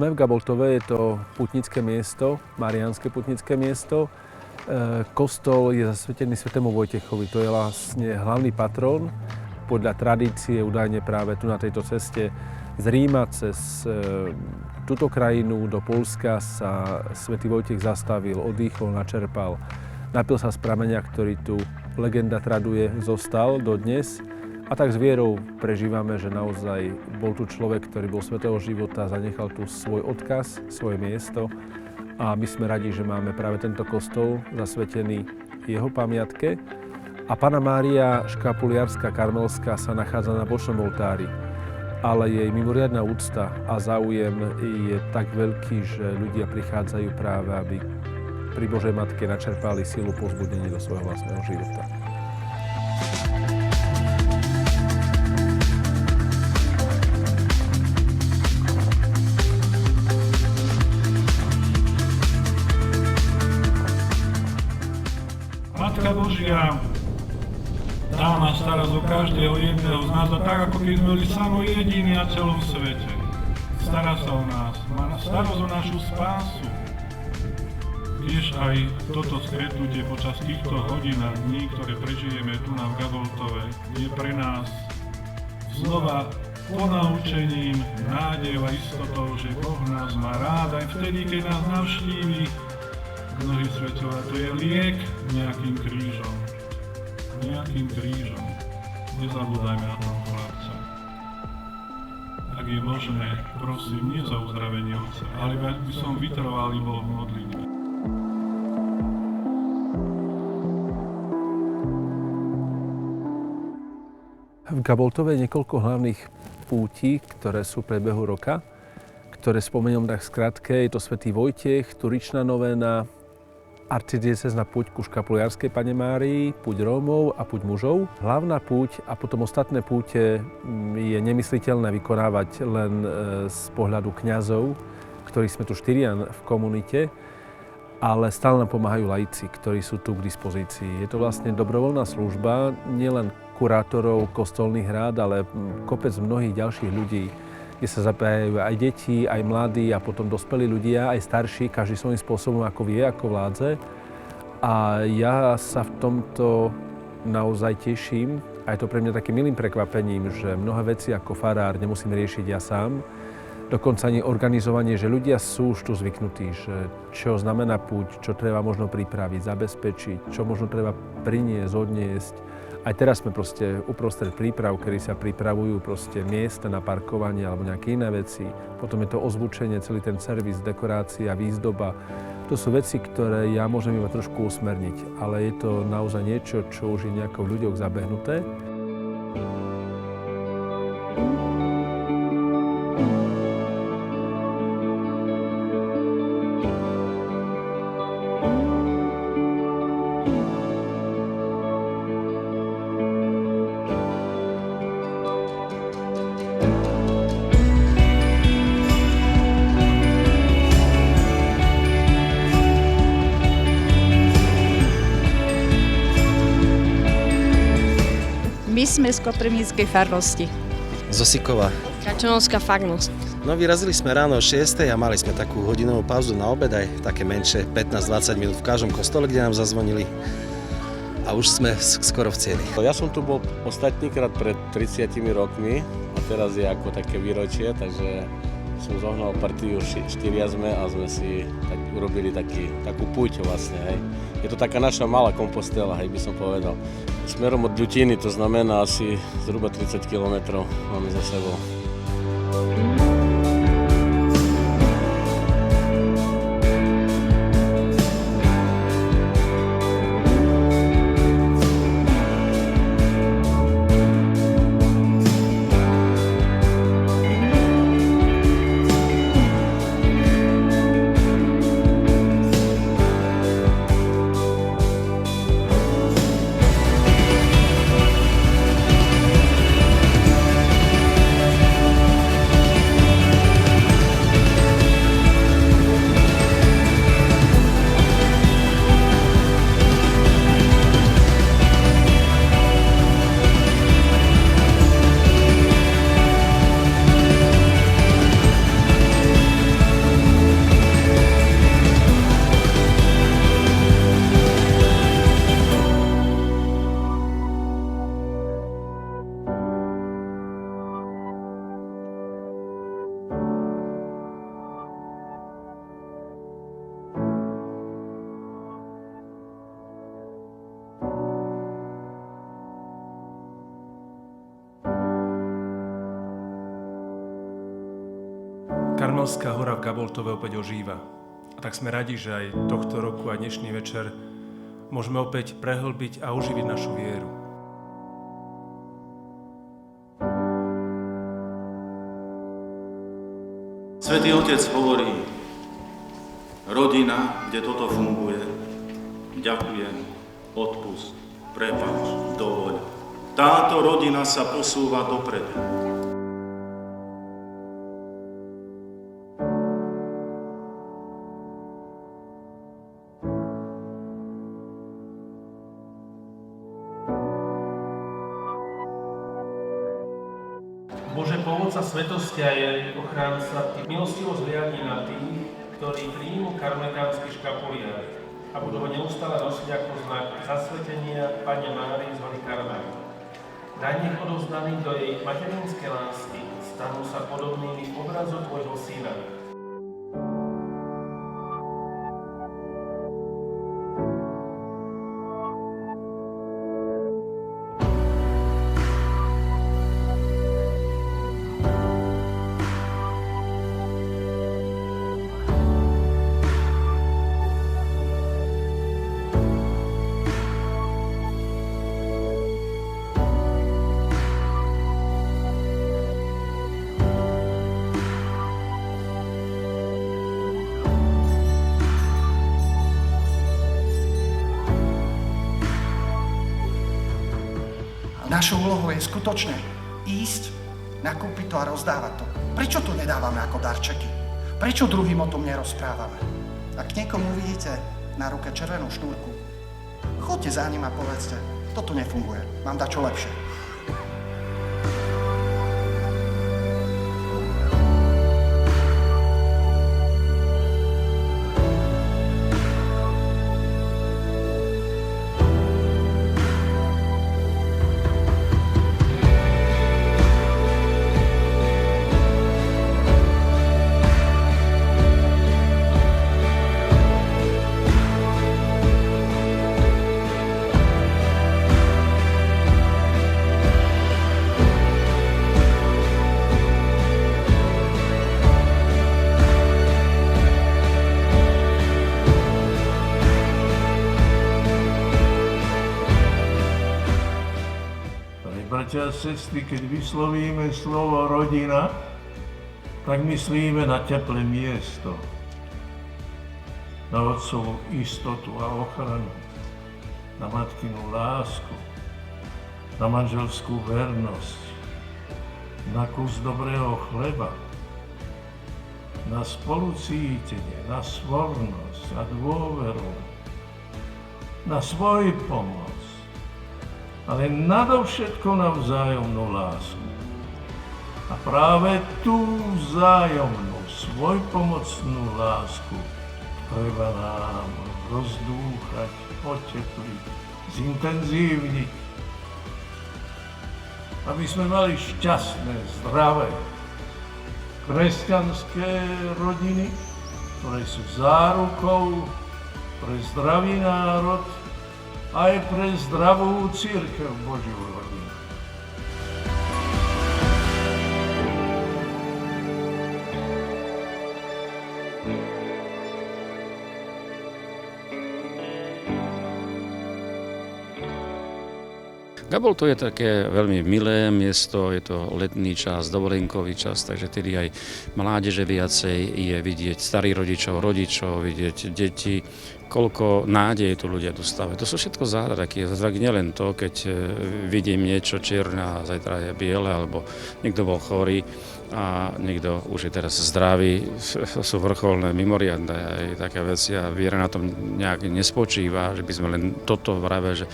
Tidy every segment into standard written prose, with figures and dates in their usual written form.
Sme v Gaboltove, je to putnické miesto, mariánske putnické miesto. Kostol je zasvetený svätému Vojtechovi, to je vlastne hlavný patrón. Podľa tradície údajne práve tu na tejto ceste z Ríma cez túto krajinu do Poľska sa svätý Vojtech zastavil, oddychol, načerpal. Napil sa z prameňa, ktorý tu legenda traduje, zostal dodnes. A tak s vierou prežívame, že naozaj bol tu človek, ktorý bol svätého života, zanechal tu svoj odkaz, svoje miesto. A my sme radi, že máme práve tento kostol zasvetený jeho pamiatke. A Panna Mária Škapuliarská Karmelská sa nachádza na bočnom oltári. Ale jej mimoriadna úcta a záujem je tak veľký, že ľudia prichádzajú práve, aby pri Božej Matke načerpali silu povzbudenie do svojho vlastného života. Matka Božia dá na starosť o každého jedného z nás, a tak ako keď sme boli samo jediní na celom svete. Stará sa o nás, má starosť o našu spásu. Tiež aj toto stretnutie počas týchto hodín a dní, ktoré prežijeme tu na Gaboltove, je pre nás znova ponaučením, nádejou a istotou, že Boh nás má rád aj vtedy, keď nás navštíví. Mnohí svetovia, to je liek nejakým krížom. Nejakým krížom. Nezabúdajme na toho chlapca. Ak je možné, prosím, nie za uzdravenie otca, ale by som vytrval bol v modlitbe. V Gaboltove je niekoľko hlavných pútí, ktoré sú v priebehu roka, ktoré spomeniem tak skratke. Je to svätý Vojtech, Turičná novéna, arcidiecézna púť ku Škapuliarskej Panne Márii, púť Rómov a púť mužov. Hlavná púť a potom ostatné púte je nemysliteľné vykonávať len z pohľadu kňazov, ktorí sme tu štyria v komunite, ale stále nám pomáhajú laici, ktorí sú tu k dispozícii. Je to vlastne dobrovoľná služba, nielen kurátorov kostolných rád, ale kopec mnohých ďalších ľudí, kde sa zapájajú aj deti, aj mladí a potom dospelí ľudia, aj starší, každý svojím spôsobom, ako vie, ako vládze. A ja sa v tomto naozaj teším a je to pre mňa takým milým prekvapením, že mnohé veci ako farár nemusím riešiť ja sám. Dokonca ani organizovanie, že ľudia sú už tu zvyknutí, že čo znamená púť, čo treba možno pripraviť, zabezpečiť, čo možno treba priniesť, odniesť. Aj teraz sme proste uprostred príprav, kedy sa pripravujú proste miesta na parkovanie alebo nejaké iné veci. Potom je to ozvučenie, celý ten servis, dekorácia, výzdoba. To sú veci, ktoré ja môžem iba trošku usmerniť, ale je to naozaj niečo, čo už je nejako v ľuďoch zabehnuté. My sme z Koprivníckej farnosti. Zosikova. Kačanovská farnosť. No vyrazili sme ráno o 6:00 a mali sme takú hodinovú pauzu na obed, aj také menšie, 15-20 minút v každom kostole, kde nám zazvonili. A už sme skoro v cieli. Ja som tu bol ostatníkrát pred 30 rokmi a teraz je ako také výročie, takže som zohnal partiu, 4 sme a sme si tak urobili takú púť vlastne, hej. Je to taká naša malá kompostela, hej, by som povedal. Smerom od Ľutiny, to znamená asi zhruba 30 km máme za sebou. Karmelská hora v Gaboltove opäť ožíva. A tak sme radi, že aj tohto roku a dnešný večer môžeme opäť prehlbiť a oživiť našu vieru. Svätý Otec hovorí, rodina, kde toto funguje, ďakujem, odpusť, prepáč, dovoľ. Táto rodina sa posúva dopredu. Bože, pomôca svetosti a jej ochránca, Ty milostivo zhliadni na tých, ktorí príjmu karmelitánsky škapuliár a budú ho neustále nosiť ako znak zasvetenia Panne Márii z hory Karmel. Daj nech odovzdaní do jej materinskej lásky stanú sa podobnými obrazu Tvojho Syna. Našou úlohou je skutočne ísť, nakúpiť to a rozdávať to. Prečo to nedávame ako darčeky? Prečo druhým o tom nerozprávame? Ak niekomu vidíte na ruke červenú šnúrku, choďte za ním a povedzte, toto nefunguje, mám dačo lepšie. Bratia a sestry, keď vyslovíme slovo rodina, tak myslíme na teplé miesto, na otcovú istotu a ochranu, na matkinu lásku, na manželskú vernosť, na kus dobrého chleba, na spolucítenie, na svornosť a dôveru, na svoj pomoc, ale nadovšetko na vzájomnú lásku. A práve tú vzájomnú, svojpomocnú lásku treba nám rozdúchať, otepliť, zintenzívniť, aby sme mali šťastné, zdravé, kresťanské rodiny, ktoré sú zárukou pre zdravý národ, aj pre zdravú cirkev Božiu rodinu. Gabolto je také veľmi milé miesto, je to letný čas, dovolenkový čas, takže tedy aj mládeže viacej je vidieť starých rodičov, vidieť deti, koľko nádeje tu ľudia dostávajú. To sú všetko zázraky. Zázrak nielen to, keď vidím niečo čierne a zajtra je biele, alebo niekto bol chorý a niekto už je teraz zdravý. Sú vrcholné, mimoriadne aj také veci a viera na tom nejak nespočíva, že by sme len toto vrave, že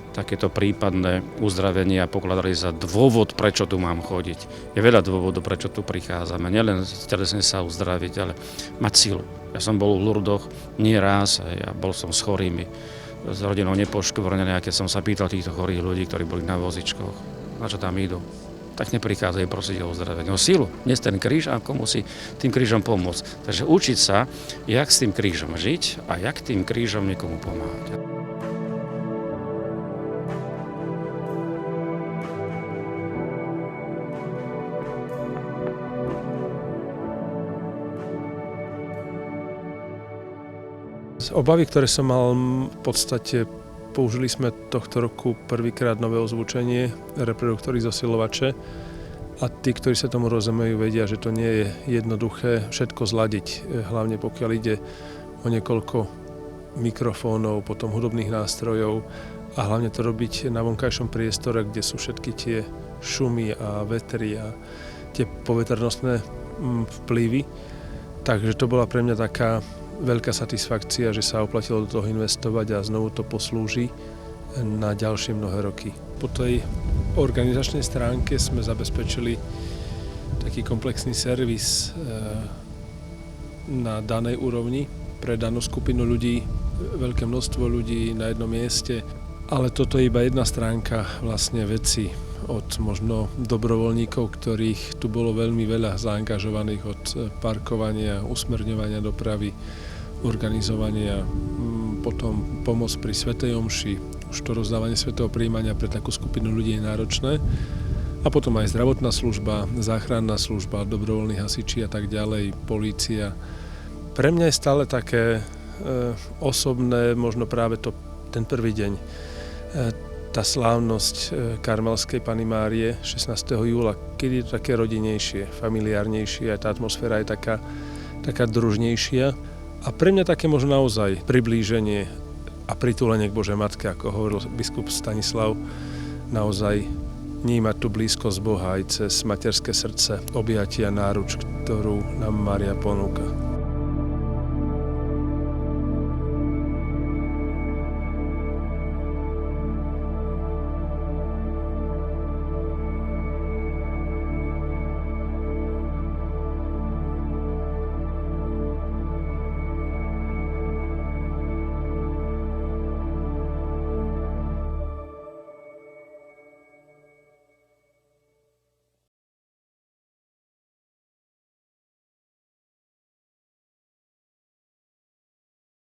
takéto prípadné uzdravenia pokladali za dôvod, prečo tu mám chodiť. Je veľa dôvodov, prečo tu prichádzame. Nielen telesne sa uzdraviť, ale mať silu. Ja som bol v Lurdoch nie raz, ja bol som s chorými, s rodinou nepoškvrnené, a keď som sa pýtal týchto chorých ľudí, ktorí boli na vozičkoch, na čo tam idú, tak neprichádzajú prosiť o uzdravenie, o silu, dnes ten kríž a komu si tým krížom pomôcť. Takže učiť sa, jak s tým krížom žiť a jak tým krížom niekomu pomáhať. Obavy, ktoré som mal, v podstate použili sme tohto roku prvýkrát nové ozvučenie, reproduktory zosilovače. A tí, ktorí sa tomu rozumejú, vedia, že to nie je jednoduché všetko zladiť, hlavne pokiaľ ide o niekoľko mikrofónov, potom hudobných nástrojov a hlavne to robiť na vonkajšom priestore, kde sú všetky tie šumy a vetry a tie poveternostné vplyvy. Takže to bola pre mňa taká veľká satisfakcia, že sa oplatilo do toho investovať a znovu to poslúži na ďalšie mnohé roky. Po tej organizačnej stránke sme zabezpečili taký komplexný servis na danej úrovni pre danú skupinu ľudí, veľké množstvo ľudí na jednom mieste, ale toto je iba jedna stránka vlastne veci od možno dobrovoľníkov, ktorých tu bolo veľmi veľa zaangažovaných od parkovania, usmerňovania dopravy, organizovania, potom pomoc pri svätej omši, už to rozdávanie svätého prijímania pre takú skupinu ľudí je náročné. A potom aj zdravotná služba, záchranná služba, dobrovoľní hasiči a tak ďalej, polícia. Pre mňa je stále také osobné, možno práve ten prvý deň. Tá slávnosť Karmelskej Panny Márie 16. júla, kedy je to také rodinejšie, familiárnejšie, a tá atmosféra je taká družnejšia. A pre mňa také možno naozaj priblíženie a pritúlenie k Božej Matke, ako hovoril biskup Stanislav, naozaj vnímať tú blízkosť Boha aj cez materské srdce, objatia, náruč, ktorú nám Mária ponúka.